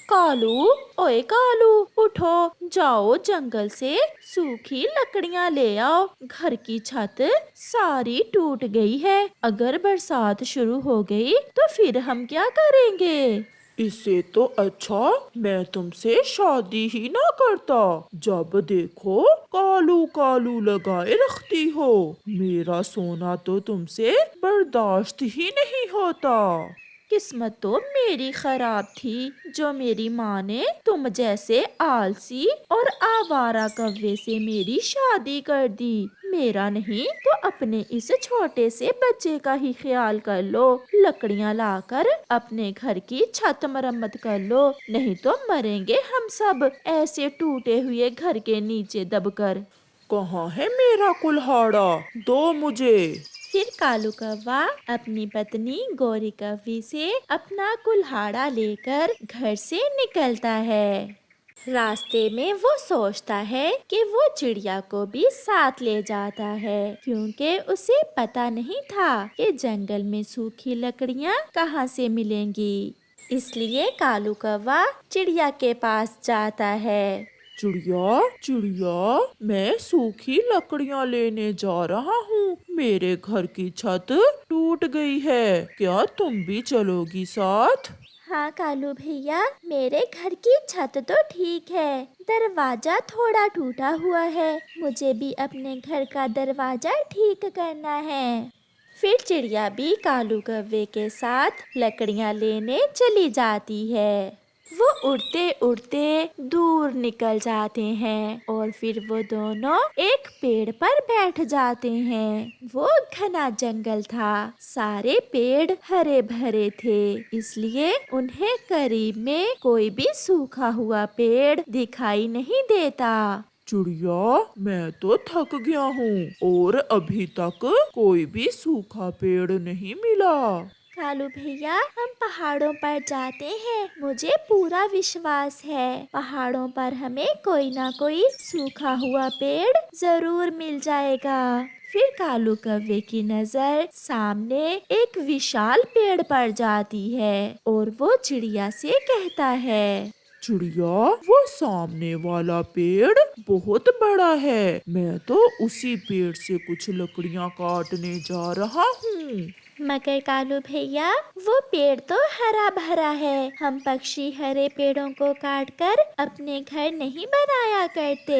कालू, ओए कालू, उठो, जाओ जंगल से सूखी लकड़ियां ले आओ। घर की छत सारी टूट गई है। अगर बरसात शुरू हो गई तो फिर हम क्या करेंगे? इससे तो अच्छा मैं तुमसे शादी ही ना करता। जब देखो कालू कालू लगाए रखती हो। मेरा सोना तो तुमसे बर्दाश्त ही नहीं होता। किस्मत तो मेरी खराब थी जो मेरी माँ ने तुम जैसे आलसी और आवारा कव्वे से मेरी शादी कर दी। मेरा नहीं तो अपने इस छोटे से बच्चे का ही ख्याल कर लो। लकड़ियाँ लाकर अपने घर की छत मरम्मत कर लो, नहीं तो मरेंगे हम सब ऐसे टूटे हुए घर के नीचे दबकर। कहाँ है मेरा कुल्हाड़ा? दो मुझे। फिर कालू कौवा अपनी पत्नी गौरी कौवी से अपना कुल्हाड़ा लेकर घर से निकलता है। रास्ते में वो सोचता है कि वो चिड़िया को भी साथ ले जाता है, क्योंकि उसे पता नहीं था कि जंगल में सूखी लकड़ियाँ कहाँ से मिलेंगी। इसलिए कालू कौवा चिड़िया के पास जाता है। चिड़िया चिड़िया, मैं सूखी लकड़ियाँ लेने जा रहा हूँ। मेरे घर की छत टूट गई है, क्या तुम भी चलोगी साथ? हाँ कालू भैया, मेरे घर की छत तो ठीक है, दरवाजा थोड़ा टूटा हुआ है। मुझे भी अपने घर का दरवाजा ठीक करना है। फिर चिड़िया भी कालू कौवे के साथ लकड़ियाँ लेने चली जाती है। वो उड़ते उड़ते दूर निकल जाते हैं और फिर वो दोनों एक पेड़ पर बैठ जाते हैं। वो घना जंगल था, सारे पेड़ हरे भरे थे, इसलिए उन्हें करीब में कोई भी सूखा हुआ पेड़ दिखाई नहीं देता। चिड़िया, मैं तो थक गया हूँ और अभी तक कोई भी सूखा पेड़ नहीं मिला। कालू भैया, हम पहाड़ों पर जाते हैं, मुझे पूरा विश्वास है पहाड़ों पर हमें कोई ना कोई सूखा हुआ पेड़ जरूर मिल जाएगा। फिर कालू कौवे की नजर सामने एक विशाल पेड़ पर जाती है और वो चिड़िया से कहता है। चिड़िया, वो सामने वाला पेड़ बहुत बड़ा है। मैं तो उसी पेड़ से कुछ लकड़ियाँ काटने जा रहा हूँ। मगर कालू भैया, वो पेड़ तो हरा भरा है, हम पक्षी हरे पेड़ों को काटकर अपने घर नहीं बनाया करते।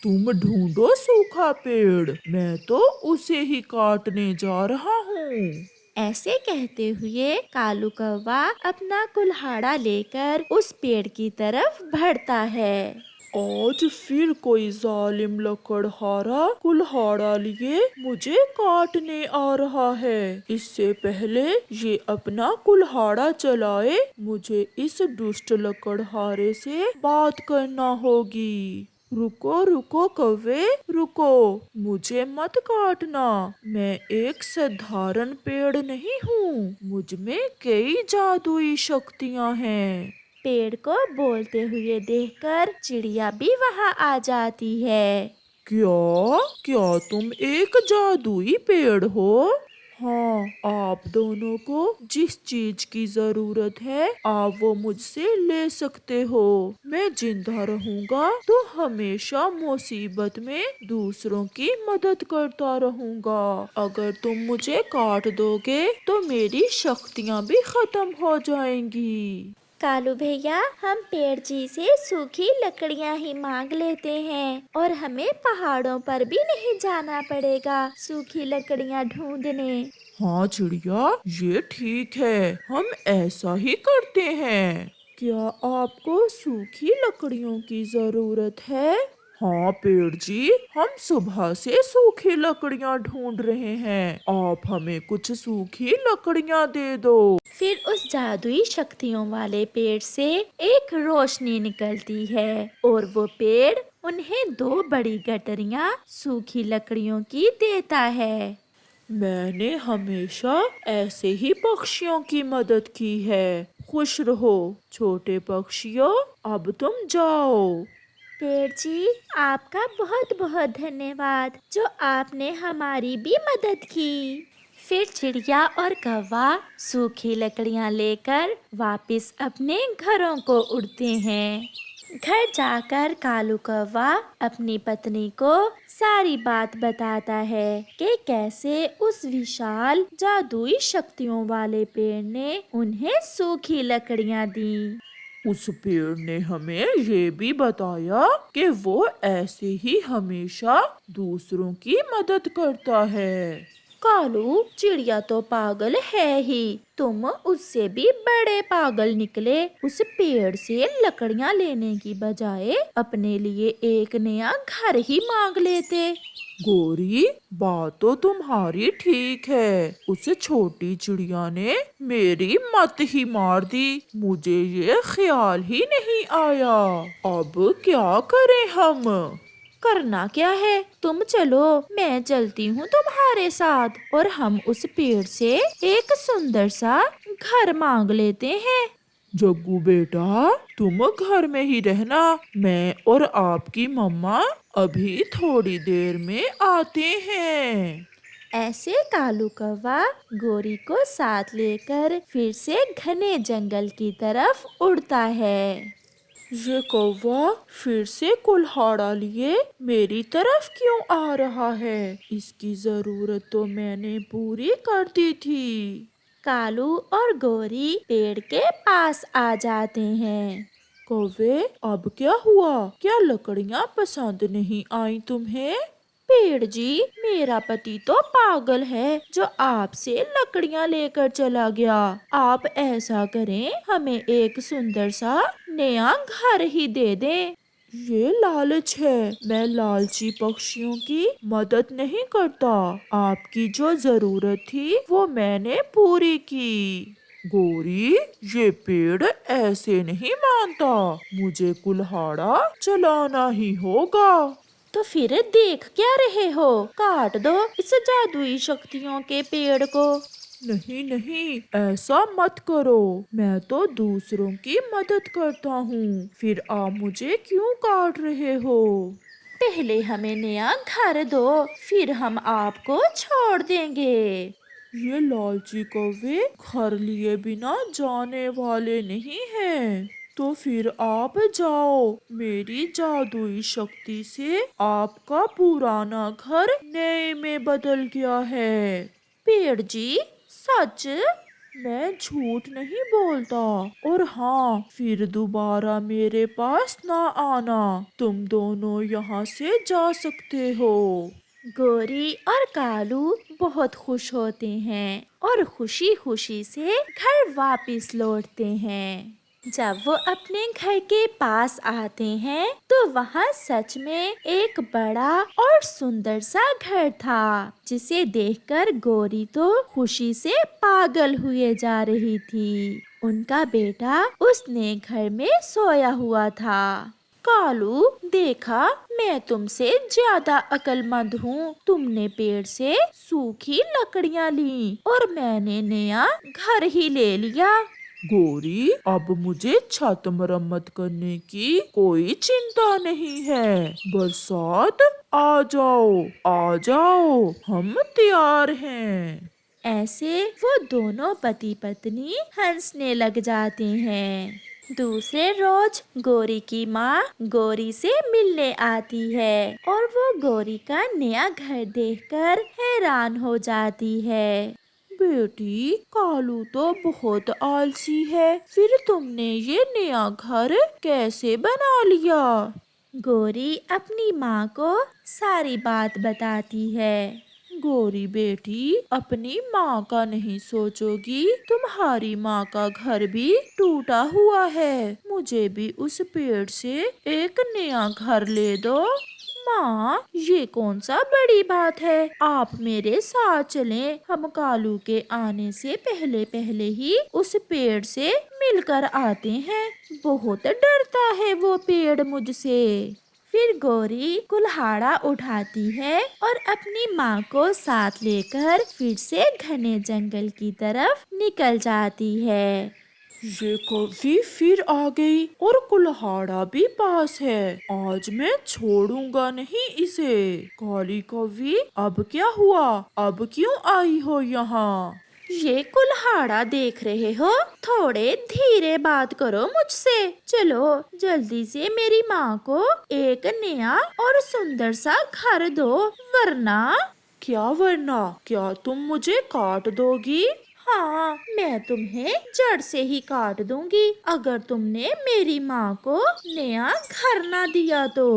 तुम ढूंढो सूखा पेड़, मैं तो उसे ही काटने जा रहा हूँ। ऐसे कहते हुए कालू कौवा अपना कुल्हाड़ा लेकर उस पेड़ की तरफ बढ़ता है। आज फिर कोई जालिम लकड़हारा कुल्हाड़ा लिए मुझे काटने आ रहा है। इससे पहले ये अपना कुल्हाड़ा चलाए, मुझे इस दुष्ट लकड़हारे से बात करना होगी। रुको रुको कौवे, रुको, मुझे मत काटना। मैं एक साधारण पेड़ नहीं हूँ, मुझ में कई जादुई शक्तियाँ हैं। पेड़ को बोलते हुए देखकर चिड़िया भी वहाँ आ जाती है। क्या क्या तुम एक जादुई पेड़ हो? हाँ, आप दोनों को जिस चीज की जरूरत है आप वो मुझसे ले सकते हो। मैं जिंदा रहूंगा तो हमेशा मुसीबत में दूसरों की मदद करता रहूंगा। अगर तुम मुझे काट दोगे तो मेरी शक्तियाँ भी खत्म हो जाएंगी। कालू भैया, हम पेड़ जी से सूखी लकड़ियाँ ही मांग लेते हैं और हमें पहाड़ों पर भी नहीं जाना पड़ेगा सूखी लकड़ियाँ ढूंढने। हाँ चिड़िया, ये ठीक है, हम ऐसा ही करते हैं। क्या आपको सूखी लकड़ियों की जरूरत है? हाँ पेड़ जी, हम सुबह से सूखी लकड़ियाँ ढूंढ रहे हैं, आप हमें कुछ सूखी लकड़ियाँ दे दो। फिर उस जादुई शक्तियों वाले पेड़ से एक रोशनी निकलती है और वो पेड़ उन्हें दो बड़ी गठरियाँ सूखी लकड़ियों की देता है। मैंने हमेशा ऐसे ही पक्षियों की मदद की है। खुश रहो छोटे पक्षियों, अब तुम जाओ। पेड़ जी, आपका बहुत बहुत धन्यवाद जो आपने हमारी भी मदद की। फिर चिड़िया और कौवा सूखी लकड़ियाँ लेकर वापस अपने घरों को उड़ते हैं। घर जाकर कालू कौवा अपनी पत्नी को सारी बात बताता है कि कैसे उस विशाल जादुई शक्तियों वाले पेड़ ने उन्हें सूखी लकड़ियाँ दी। उस पेड़ ने हमें ये भी बताया कि वो ऐसे ही हमेशा दूसरों की मदद करता है। कालू, चिड़िया तो पागल है ही, तुम उससे भी बड़े पागल निकले। उस पेड़ से लकड़ियाँ लेने की बजाय अपने लिए एक नया घर ही मांग लेते। गोरी, बात तो तुम्हारी ठीक है। उस छोटी चिड़िया ने मेरी मत ही मार दी। मुझे ये ख्याल ही नहीं आया। अब क्या करें हम? करना क्या है, तुम चलो, मैं चलती हूँ तुम्हारे साथ और हम उस पेड़ से एक सुंदर सा घर मांग लेते हैं। जग्गू बेटा, तुम घर में ही रहना। मैं और आपकी मम्मा अभी थोड़ी देर में आते हैं। ऐसे कालू कौवा गोरी को साथ लेकर फिर से घने जंगल की तरफ उड़ता है। ये कौवा फिर से कुल्हाड़ा लिए मेरी तरफ क्यों आ रहा है? इसकी जरूरत तो मैंने पूरी कर दी थी। कालू और गोरी पेड़ के पास आ जाते हैं। कौवे, अब क्या हुआ? क्या लकड़ियाँ पसंद नहीं आई तुम्हें? पेड़ जी, मेरा पति तो पागल है जो आपसे लकड़ियाँ लेकर चला गया। आप ऐसा करें, हमें एक सुंदर सा नया घर ही दे दें। ये लालच है। मैं लालची पक्षियों की मदद नहीं करता। आपकी जो जरूरत थी वो मैंने पूरी की। गोरी, ये पेड़ ऐसे नहीं मानता। मुझे कुल्हाड़ा चलाना ही होगा। तो फिर देख क्या रहे हो, काट दो इस जादुई शक्तियों के पेड़ को। नहीं नहीं, ऐसा मत करो। मैं तो दूसरों की मदद करता हूँ, फिर आप मुझे क्यों काट रहे हो? पहले हमें नया घर दो, फिर हम आपको छोड़ देंगे। ये लालची कौवे घर लिए बिना जाने वाले नहीं हैं। तो फिर आप जाओ। मेरी जादुई शक्ति से आपका पुराना घर नए में बदल गया है। पेड़ जी, सच? मैं झूठ नहीं बोलता। और हाँ, फिर दोबारा मेरे पास ना आना। तुम दोनों यहाँ से जा सकते हो। गोरी और कालू बहुत खुश होते हैं और खुशी खुशी से घर वापस लौटते हैं। जब वो अपने घर के पास आते हैं तो वहाँ सच में एक बड़ा और सुंदर सा घर था, जिसे देखकर गोरी तो खुशी से पागल हुए जा रही थी। उनका बेटा उस नए घर में सोया हुआ था। कालू, देखा, मैं तुमसे ज्यादा अक्लमंद हूँ। तुमने पेड़ से सूखी लकड़ियाँ ली और मैंने नया घर ही ले लिया। गोरी, अब मुझे छत मरम्मत करने की कोई चिंता नहीं है। बरसात, आ जाओ आ जाओ, हम तैयार हैं। ऐसे वो दोनों पति पत्नी हंसने लग जाते हैं। दूसरे रोज गोरी की माँ गोरी से मिलने आती है और वो गोरी का नया घर देखकर हैरान हो जाती है। बेटी, कालू तो बहुत आलसी है। फिर तुमने ये नया घर कैसे बना लिया? गोरी अपनी माँ को सारी बात बताती है। गोरी बेटी, अपनी माँ का नहीं सोचोगी? तुम्हारी माँ का घर भी टूटा हुआ है। मुझे भी उस पेड़ से एक नया घर ले दो। माँ, ये कौन सा बड़ी बात है, आप मेरे साथ चलें। हम कालू के आने से पहले पहले ही उस पेड़ से मिलकर आते हैं। बहुत डरता है वो पेड़ मुझसे। फिर गोरी कुल्हाड़ा उठाती है और अपनी माँ को साथ लेकर फिर से घने जंगल की तरफ निकल जाती है। ये कौवी फिर आ गई और कुल्हाड़ा भी पास है। आज मैं छोड़ूंगा नहीं इसे। काली कौवी, अब क्या हुआ? अब क्यों आई हो यहाँ? ये कुल्हाड़ा देख रहे हो? थोड़े धीरे बात करो मुझसे। चलो जल्दी से मेरी माँ को एक नया और सुंदर सा घर दो, वरना। क्या वरना? क्या तुम मुझे काट दोगी? हाँ, मैं तुम्हें जड़ से ही काट दूंगी अगर तुमने मेरी माँ को नया घर ना दिया तो।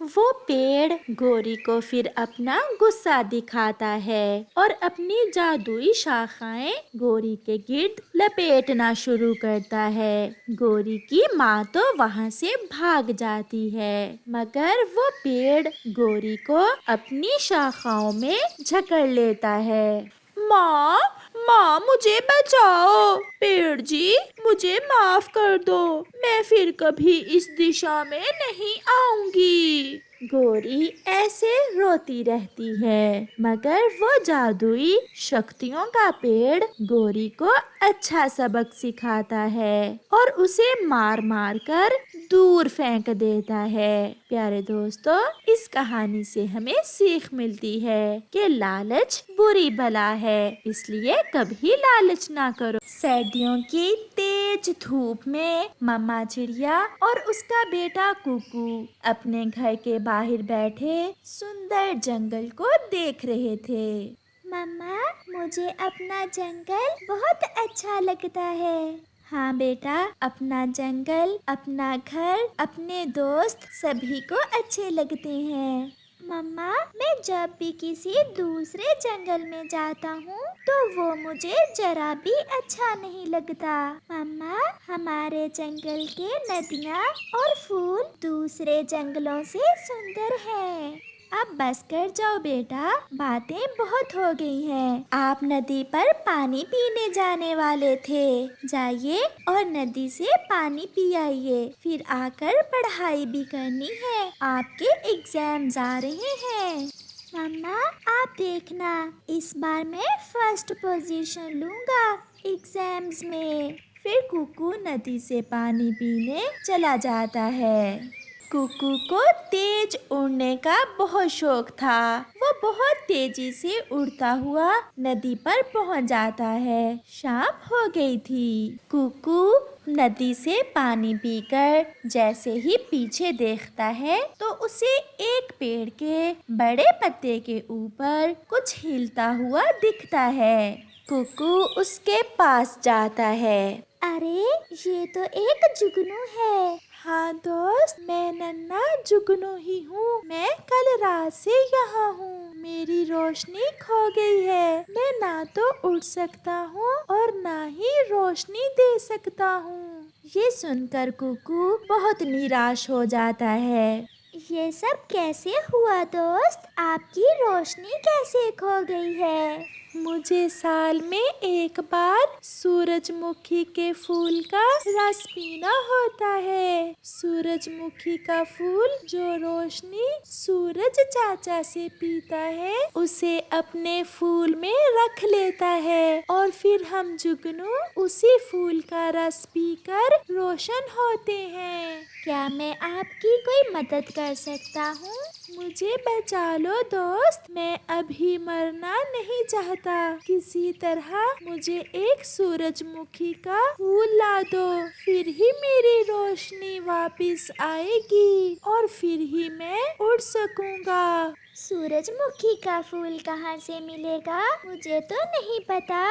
वो पेड़ गोरी को फिर अपना गुस्सा दिखाता है और अपनी जादुई शाखाएं गोरी के गिर्द लपेटना शुरू करता है। गोरी की माँ तो वहाँ से भाग जाती है, मगर वो पेड़ गोरी को अपनी शाखाओं में जकड़ लेता है। माँ, माँ मुझे बचाओ। पेड़ जी, मुझे माफ कर दो। मैं फिर कभी इस दिशा में नहीं आऊंगी। गोरी ऐसे रोती रहती है, मगर वो जादुई शक्तियों का पेड़ गोरी को अच्छा सबक सिखाता है और उसे मार मार कर दूर फेंक देता है। प्यारे दोस्तों, इस कहानी से हमें सीख मिलती है कि लालच बुरी बला है, इसलिए कभी लालच ना करो। सर्दियों की तेज धूप में मम्मा चिड़िया और उसका बेटा कुकू अपने घर के बाहर बैठे सुंदर जंगल को देख रहे थे। मम्मा, मुझे अपना जंगल बहुत अच्छा लगता है। हाँ बेटा, अपना जंगल, अपना घर, अपने दोस्त सभी को अच्छे लगते हैं। मम्मा, मैं जब भी किसी दूसरे जंगल में जाता हूँ तो वो मुझे जरा भी अच्छा नहीं लगता। मम्मा, हमारे जंगल के नदियाँ और फूल दूसरे जंगलों से सुंदर हैं। अब बस कर जाओ बेटा, बातें बहुत हो गई हैं। आप नदी पर पानी पीने जाने वाले थे, जाइए और नदी से पानी पी आइए। फिर आकर पढ़ाई भी करनी है, आपके एग्जाम्स आ रहे हैं। मम्मा, आप देखना, इस बार मैं फर्स्ट पोजीशन लूँगा एग्जाम्स में। फिर कुकू नदी से पानी पीने चला जाता है। कुकू को तेज उड़ने का बहुत शौक था। वो बहुत तेजी से उड़ता हुआ नदी पर पहुंच जाता है। शाम हो गई थी। कुकू नदी से पानी पीकर जैसे ही पीछे देखता है तो उसे एक पेड़ के बड़े पत्ते के ऊपर कुछ हिलता हुआ दिखता है। कुकू उसके पास जाता है। अरे, ये तो एक जुगनू है। हाँ दोस्त, मैं नन्हा जुगनू ही हूँ। मैं कल रात से यहाँ हूँ। मेरी रोशनी खो गई है। मैं ना तो उड़ सकता हूँ और ना ही रोशनी दे सकता हूँ। ये सुनकर कुकू बहुत निराश हो जाता है। ये सब कैसे हुआ दोस्त? आपकी रोशनी कैसे खो गई है? मुझे साल में एक बार सूरजमुखी के फूल का रस पीना होता है। सूरजमुखी का फूल जो रोशनी सूरज चाचा से पीता है, उसे अपने फूल में रख लेता है और फिर हम जुगनू उसी फूल का रस पीकर रोशन होते हैं। क्या मैं आपकी कोई मदद कर सकता हूँ? मुझे बचा लो दोस्त, मैं अभी मरना नहीं चाहता। किसी तरह मुझे एक सूरजमुखी का फूल ला दो, फिर ही मेरी रोशनी वापस आएगी और फिर ही मैं उड़ सकूंगा। सूरजमुखी का फूल कहाँ से मिलेगा? मुझे तो नहीं पता।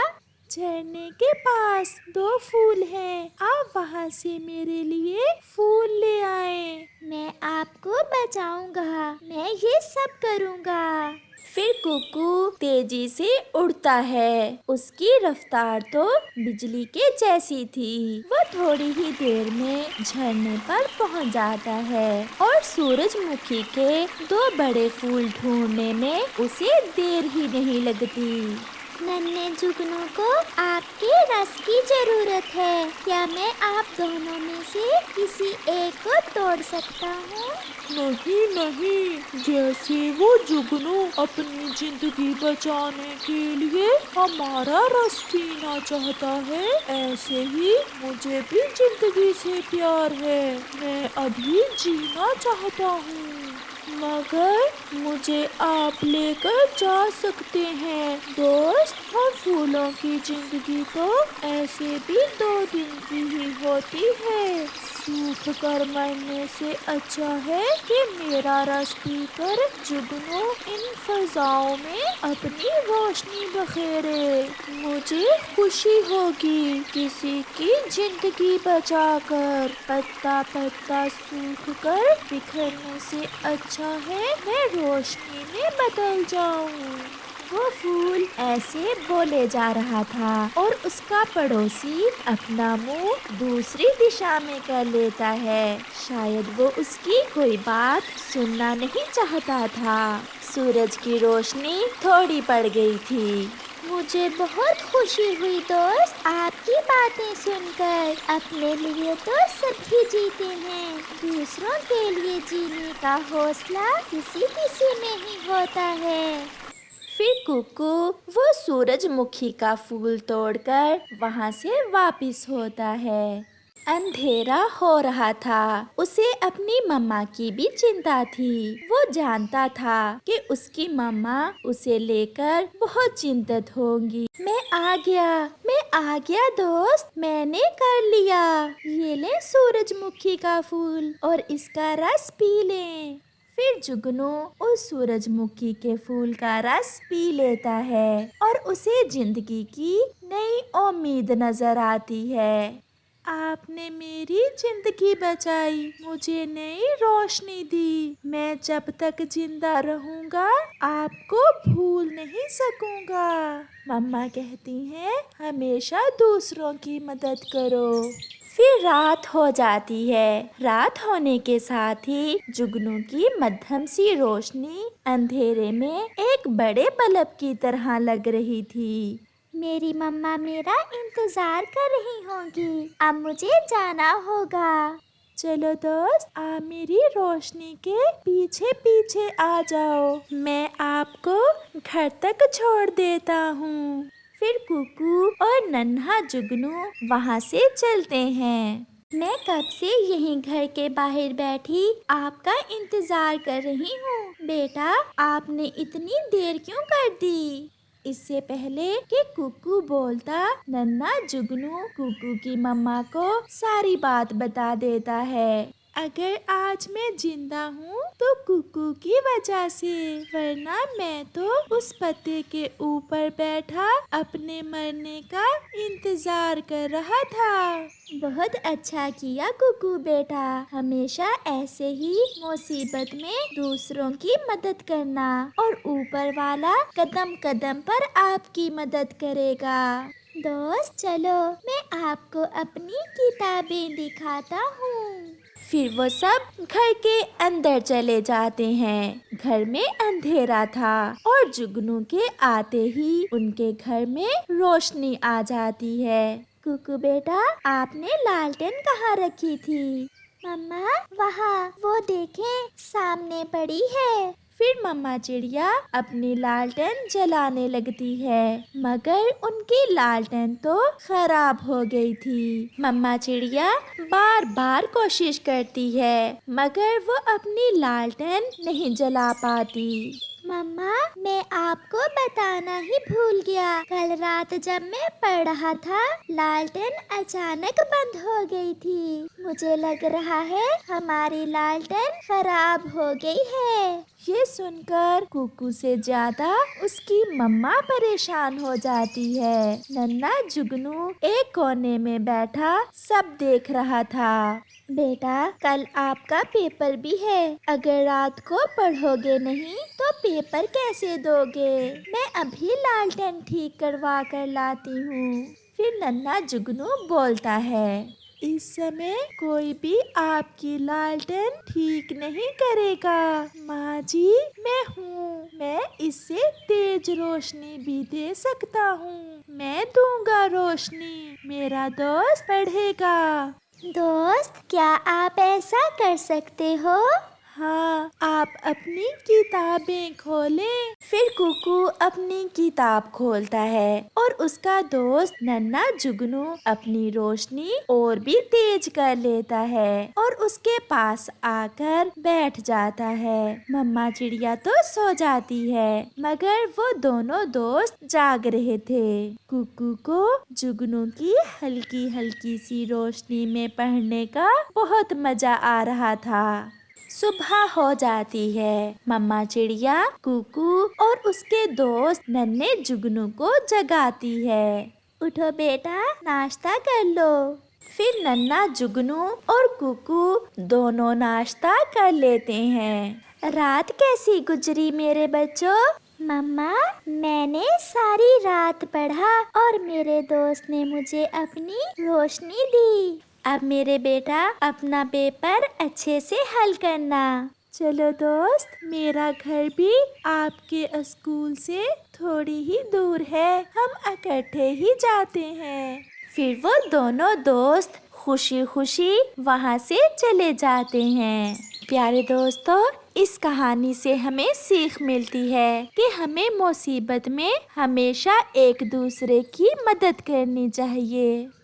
झरने के पास 2 फूल हैं, आप वहाँ से मेरे लिए फूल ले आए। मैं आपको बचाऊंगा, मैं ये सब करूँगा। फिर कुकू तेजी से उड़ता है। उसकी रफ्तार तो बिजली के जैसी थी। वो थोड़ी ही देर में झरने पर पहुंच जाता है और सूरजमुखी के 2 बड़े फूल ढूंढने में उसे देर ही नहीं लगती। नन्हे जुगनू को आपके रस की जरूरत है। क्या मैं आप दोनों में से किसी एक को तोड़ सकता हूँ? नहीं नहीं, जैसे वो जुगनू अपनी जिंदगी बचाने के लिए हमारा रस पीना चाहता है, ऐसे ही मुझे भी जिंदगी से प्यार है। मैं अभी जीना चाहता हूँ, मगर मुझे आप लेकर जा सकते हैं दोस्त। हम फूलों की जिंदगी तो ऐसे भी 2 दिन की ही होती है। सूख कर मरने से अच्छा है कि मेरा रस पीकर जुगनू इन फजाओं में अपनी रोशनी बखेरे। मुझे खुशी होगी किसी की जिंदगी बचाकर। पत्ता पत्ता सूख कर बिखरने से अच्छा है मैं रोशनी में बदल जाऊं। वो फूल ऐसे बोले जा रहा था और उसका पड़ोसी अपना मुंह दूसरी दिशा में कर लेता है। शायद वो उसकी कोई बात सुनना नहीं चाहता था। सूरज की रोशनी थोड़ी पड़ गई थी। मुझे बहुत खुशी हुई दोस्त आपकी बातें सुनकर। अपने लिए तो सभी जीते हैं, दूसरों के लिए जीने का हौसला किसी किसी में ही होता है। फिर कुकू वो सूरजमुखी का फूल तोड़कर वहाँ से वापिस होता है। अंधेरा हो रहा था। उसे अपनी मम्मा की भी चिंता थी। वो जानता था कि उसकी मम्मा उसे लेकर बहुत चिंतित होंगी। मैं आ गया दोस्त, मैंने कर लिया। ये ले सूरजमुखी का फूल और इसका रस पी लें। फिर जुगनू उस सूरजमुखी के फूल का रस पी लेता है और उसे जिंदगी की नई उम्मीद नजर आती है। आपने मेरी जिंदगी बचाई, मुझे नई रोशनी दी। मैं जब तक जिंदा रहूंगा आपको भूल नहीं सकूंगा। मम्मा कहती हैं हमेशा दूसरों की मदद करो। फिर रात हो जाती है। रात होने के साथ ही जुगनू की मध्यम सी रोशनी अंधेरे में एक बड़े बल्ब की तरह लग रही थी। मेरी मम्मा मेरा इंतजार कर रही होंगी, अब मुझे जाना होगा। चलो दोस्त, आप मेरी रोशनी के पीछे पीछे आ जाओ, मैं आपको घर तक छोड़ देता हूँ। फिर कुकू और नन्हा जुगनू वहाँ से चलते हैं। मैं कब से यहीं घर के बाहर बैठी आपका इंतजार कर रही हूँ। बेटा, आपने इतनी देर क्यों कर दी? इससे पहले कि कुकू बोलता, नन्हा जुगनू कुकू की मम्मा को सारी बात बता देता है। अगर आज मैं जिंदा हूँ तो कुकू की वजह से, वरना मैं तो उस पत्ते के ऊपर बैठा अपने मरने का इंतजार कर रहा था। बहुत अच्छा किया कुकू बेटा, हमेशा ऐसे ही मुसीबत में दूसरों की मदद करना और ऊपर वाला कदम कदम पर आपकी मदद करेगा। दोस्त चलो, मैं आपको अपनी किताबें दिखाता हूँ। फिर वो सब घर के अंदर चले जाते हैं। घर में अंधेरा था और जुगनू के आते ही उनके घर में रोशनी आ जाती है। कुकू बेटा, आपने लालटेन कहाँ रखी थी? मम्मा, वहाँ, वो देखें, सामने पड़ी है। फिर मम्मा चिड़िया अपनी लालटेन जलाने लगती है, मगर उनकी लालटेन तो खराब हो गई थी। मम्मा चिड़िया बार बार कोशिश करती है, मगर वो अपनी लालटेन नहीं जला पाती। मम्मा, मैं आपको बताना ही भूल गया। कल रात जब मैं पढ़ रहा था, लालटेन अचानक बंद हो गई थी। मुझे लग रहा है हमारी लालटेन खराब हो गई है। ये सुनकर कुकू से ज्यादा उसकी मम्मा परेशान हो जाती है। नन्हा जुगनू एक कोने में बैठा सब देख रहा था। बेटा, कल आपका पेपर भी है। अगर रात को पढ़ोगे नहीं तो पेपर कैसे दोगे? मैं अभी लालटेन ठीक करवा कर लाती हूँ। फिर नन्हा जुगनू बोलता है, इस समय कोई भी आपकी लालटेन ठीक नहीं करेगा। माँ जी, मैं हूँ, मैं इससे तेज रोशनी भी दे सकता हूँ। मैं दूंगा रोशनी, मेरा दोस्त पढ़ेगा। दोस्त, क्या आप ऐसा कर सकते हो? हाँ, आप अपनी किताबें खोलें। फिर कुकू अपनी किताब खोलता है और उसका दोस्त नन्हा जुगनू अपनी रोशनी और भी तेज कर लेता है और उसके पास आकर बैठ जाता है। मम्मा चिड़िया तो सो जाती है, मगर वो दोनों दोस्त जाग रहे थे। कुकू को जुगनू की हल्की हल्की सी रोशनी में पढ़ने का बहुत मजा आ रहा था। सुबह हो जाती है। मम्मा चिड़िया कुकू और उसके दोस्त नन्हे जुगनू को जगाती है। उठो बेटा, नाश्ता कर लो। फिर नन्हा जुगनू और कुकू दोनों नाश्ता कर लेते हैं। रात कैसी गुजरी मेरे बच्चों? मम्मा, मैंने सारी रात पढ़ा और मेरे दोस्त ने मुझे अपनी रोशनी दी। अब मेरे बेटा अपना पेपर अच्छे से हल करना। चलो दोस्त, मेरा घर भी आपके स्कूल से थोड़ी ही दूर है, हम इकट्ठे ही जाते हैं। फिर वो दोनों दोस्त खुशी खुशी वहाँ से चले जाते हैं। प्यारे दोस्तों, इस कहानी से हमें सीख मिलती है कि हमें मुसीबत में हमेशा एक दूसरे की मदद करनी चाहिए।